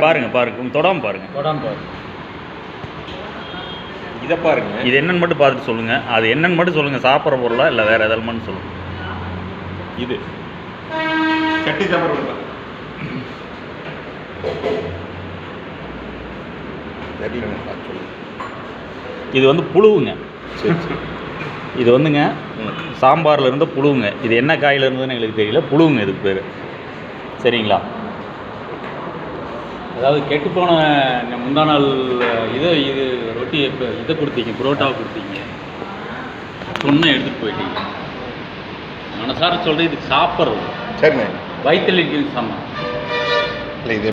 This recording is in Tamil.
பாருங்க பாருங்க, தொடாம பாருங்க. இதை பாருங்க. இது என்னன்னு மட்டும் பார்த்துட்டு சொல்லுங்க. அது என்னன்னு மட்டும் சொல்லுங்க. சாப்பிட்ற பொருளா இல்லை வேற எதாவது மட்டும் சொல்லுங்க. இது சட்டி சாம்பார் கொடுப்பா. இது வந்து புழுவுங்க. இது வந்துங்க சாம்பாரில் இருந்த புழுவுங்க. இது என்ன காயில் இருந்ததுன்னு எங்களுக்கு தெரியல. புழுவுங்க இதுக்கு பேர். சரிங்களா? அதாவது கெட்டுப்போன முந்தா நாள் இது ரொட்டி இதை கொடுத்தீங்க, புரோட்டாவை கொடுத்தீங்க, சொன்ன எடுத்துகிட்டு போயிட்டீங்க. மனசார சொல்கிறேன், இதுக்கு சாப்பிட்றது சரிண்ணே. வயிற்றுல சாமான் இல்லை இது